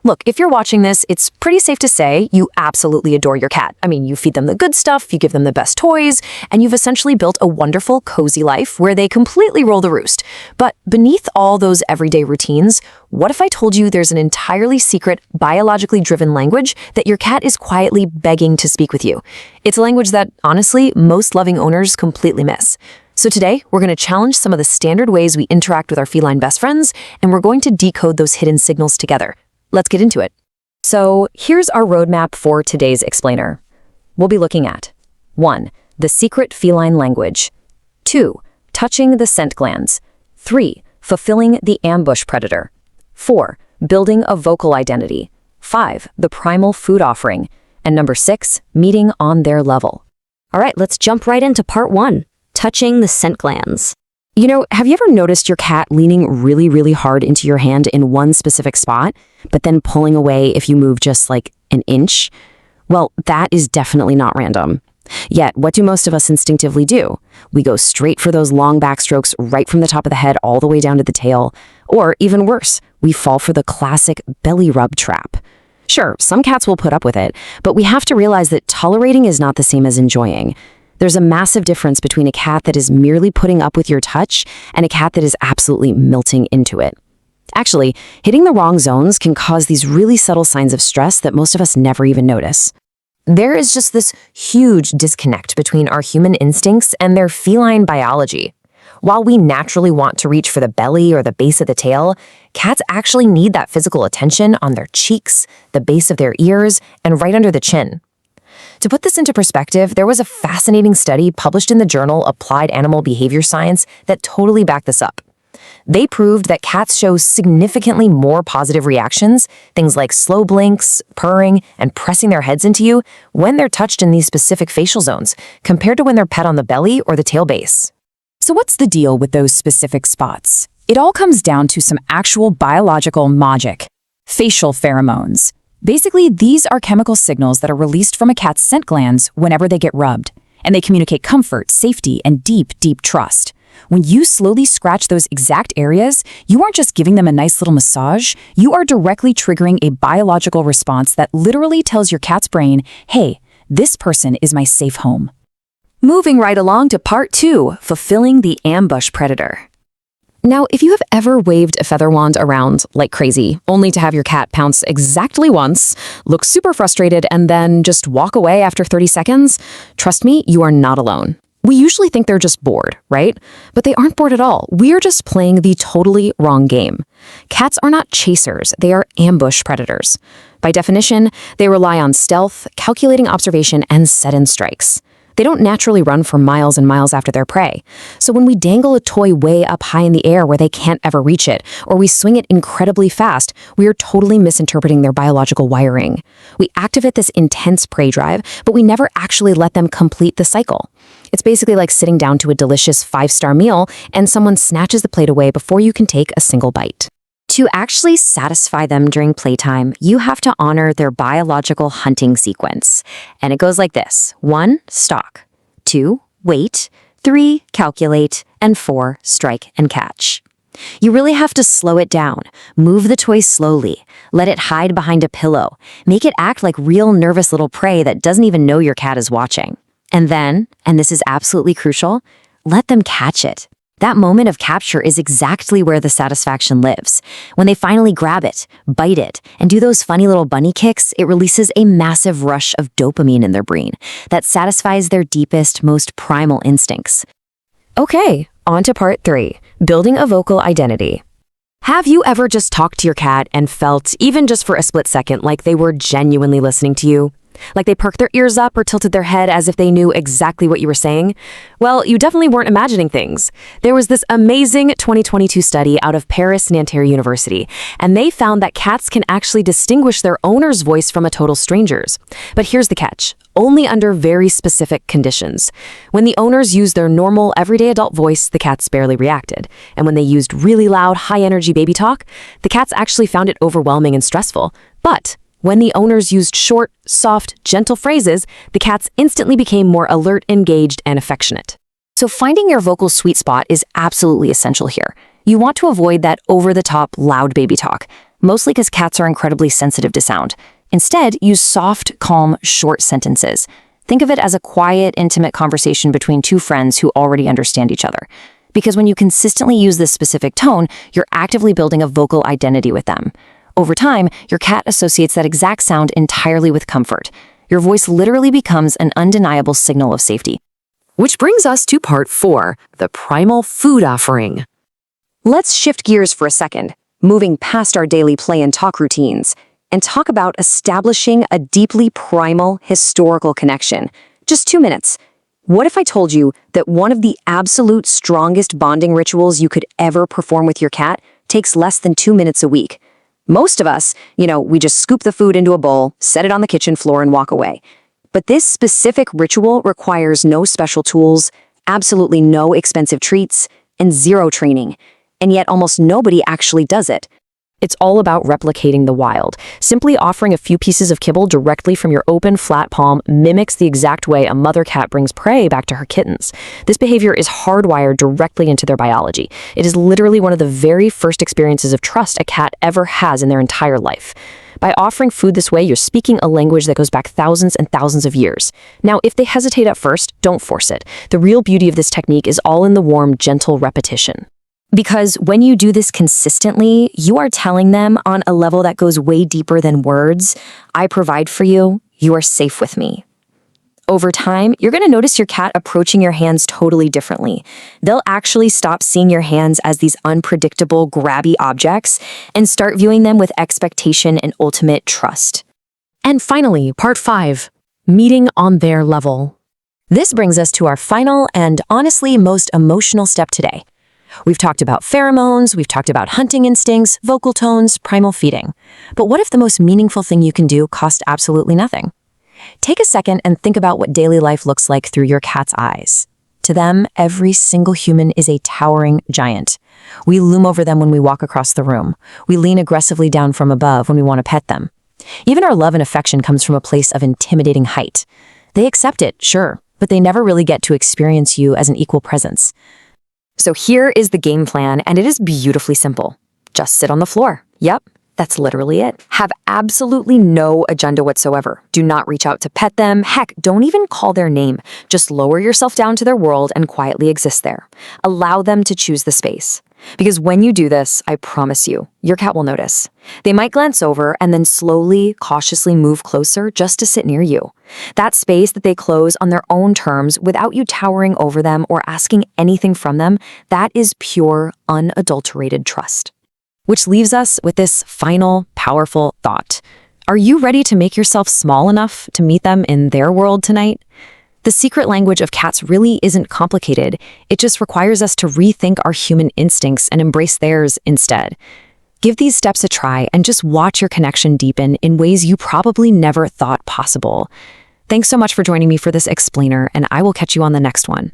Look, if you're watching this, it's pretty safe to say you absolutely adore your cat. I mean, you feed them the good stuff, you give them the best toys, and you've essentially built a wonderful, cozy life where they completely roll the roost. But beneath all those everyday routines, what if I told you there's an entirely secret, biologically driven language that your cat is quietly begging to speak with you? It's a language that, honestly, most loving owners completely miss. So today, we're going to challenge some of the standard ways we interact with our feline best friends, and we're going to decode those hidden signals together. Let's get into it. So here's our roadmap for today's explainer. We'll be looking at 1. The secret feline language. 2. Touching the scent glands. 3. Fulfilling the ambush predator. 4. Building a vocal identity. 5. The primal food offering. And number 6. Meeting on their level. All right, let's jump right into part 1. Touching the scent glands. You know, have you ever noticed your cat leaning really hard into your hand in one specific spot, but then pulling away if you move just like an inch? Well, that is definitely not random. Yet, what do most of us instinctively do? We go straight for those long backstrokes right from the top of the head all the way down to the tail. Or even worse, we fall for the classic belly rub trap. Sure, some cats will put up with it, but we have to realize that tolerating is not the same as enjoying. There's a massive difference between a cat that is merely putting up with your touch and a cat that is absolutely melting into it. Actually, hitting the wrong zones can cause these really subtle signs of stress that most of us never even notice. There is just this huge disconnect between our human instincts and their feline biology. While we naturally want to reach for the belly or the base of the tail, cats actually need that physical attention on their cheeks, the base of their ears, and right under the chin. To put this into perspective, there was a fascinating study published in the journal Applied Animal Behavior Science that totally backed this up. They proved that cats show significantly more positive reactions, things like slow blinks, purring, and pressing their heads into you, when they're touched in these specific facial zones, compared to when they're pet on the belly or the tail base. So what's the deal with those specific spots? It all comes down to some actual biological magic: facial pheromones. Basically, these are chemical signals that are released from a cat's scent glands whenever they get rubbed, and they communicate comfort, safety, and deep trust. When you slowly scratch those exact areas, you aren't just giving them a nice little massage, you are directly triggering a biological response that literally tells your cat's brain, hey, this person is my safe home. Moving right along to part 2, fulfilling the ambush predator. Now, if you have ever waved a feather wand around like crazy, only to have your cat pounce exactly once, look super frustrated, and then just walk away after 30 seconds, trust me, you are not alone. We usually think they're just bored, right? But they aren't bored at all. We're just playing the totally wrong game. Cats are not chasers, they are ambush predators. By definition, they rely on stealth, calculating observation, and set-in strikes. They don't naturally run for miles and miles after their prey. So when we dangle a toy way up high in the air where they can't ever reach it, or we swing it incredibly fast, we are totally misinterpreting their biological wiring. We activate this intense prey drive, but we never actually let them complete the cycle. It's basically like sitting down to a delicious 5-star meal and someone snatches the plate away before you can take a single bite. To actually satisfy them during playtime, you have to honor their biological hunting sequence. And it goes like this: 1. Stalk. 2. Wait. 3. Calculate. And 4. Strike and catch. You really have to slow it down. Move the toy slowly. Let it hide behind a pillow. Make it act like real nervous little prey that doesn't even know your cat is watching. And then, and this is absolutely crucial, let them catch it. That moment of capture is exactly where the satisfaction lives. When they finally grab it, bite it, and do those funny little bunny kicks, it releases a massive rush of dopamine in their brain that satisfies their deepest, most primal instincts. Okay, on to part 3, building a vocal identity. Have you ever just talked to your cat and felt, even just for a split second, like they were genuinely listening to you? Like they perked their ears up or tilted their head as if they knew exactly what you were saying? Well, you definitely weren't imagining things. There was this amazing 2022 study out of Paris Nanterre University, and they found that cats can actually distinguish their owner's voice from a total stranger's. But here's the catch: only under very specific conditions. When the owners used their normal, everyday adult voice, the cats barely reacted. And when they used really loud, high-energy baby talk, the cats actually found it overwhelming and stressful. But when the owners used short, soft, gentle phrases, the cats instantly became more alert, engaged, and affectionate. So finding your vocal sweet spot is absolutely essential here. You want to avoid that over-the-top, loud baby talk. mostly because cats are incredibly sensitive to sound. Instead, use soft, calm, short sentences. Think of it as a quiet, intimate conversation between two friends who already understand each other. Because when you consistently use this specific tone, you're actively building a vocal identity with them. Over time, your cat associates that exact sound entirely with comfort. Your voice literally becomes an undeniable signal of safety. Which brings us to part 4, the primal food offering. Let's shift gears for a second, moving past our daily play and talk routines, and talk about establishing a deeply primal historical connection. Just 2 minutes. What if I told you that one of the absolute strongest bonding rituals you could ever perform with your cat takes less than 2 minutes a week? Most of us, we just scoop the food into a bowl, set it on the kitchen floor, and walk away. But this specific ritual requires no special tools, absolutely no expensive treats, and zero training. And yet almost nobody actually does it. It's all about replicating the wild. Simply offering a few pieces of kibble directly from your open, flat palm mimics the exact way a mother cat brings prey back to her kittens. This behavior is hardwired directly into their biology. It is literally one of the very first experiences of trust a cat ever has in their entire life. By offering food this way, you're speaking a language that goes back thousands and thousands of years. Now, if they hesitate at first, don't force it. The real beauty of this technique is all in the warm, gentle repetition. Because when you do this consistently, you are telling them on a level that goes way deeper than words, I provide for you, you are safe with me. Over time, you're going to notice your cat approaching your hands totally differently. They'll actually stop seeing your hands as these unpredictable, grabby objects and start viewing them with expectation and ultimate trust. And finally, part 5, meeting on their level. This brings us to our final and honestly most emotional step today. We've talked about pheromones, we've talked about hunting instincts, vocal tones, primal feeding. But what if the most meaningful thing you can do costs absolutely nothing? Take a second and think about what daily life looks like through your cat's eyes. To them, every single human is a towering giant. We loom over them when we walk across the room. We lean aggressively down from above when we want to pet them. Even our love and affection comes from a place of intimidating height. They accept it, sure, but they never really get to experience you as an equal presence. So here is the game plan, and it is beautifully simple. Just sit on the floor. Yep, that's literally it. Have absolutely no agenda whatsoever. Do not reach out to pet them. Heck, don't even call their name. Just lower yourself down to their world and quietly exist there. Allow them to choose the space. Because when you do this, I promise you, your cat will notice. They might glance over and then slowly, cautiously move closer just to sit near you. That space that they close on their own terms without you towering over them or asking anything from them, that is pure, unadulterated trust. Which leaves us with this final, powerful thought. Are you ready to make yourself small enough to meet them in their world tonight? The secret language of cats really isn't complicated. It just requires us to rethink our human instincts and embrace theirs instead. Give these steps a try and just watch your connection deepen in ways you probably never thought possible. Thanks so much for joining me for this explainer, and I will catch you on the next one.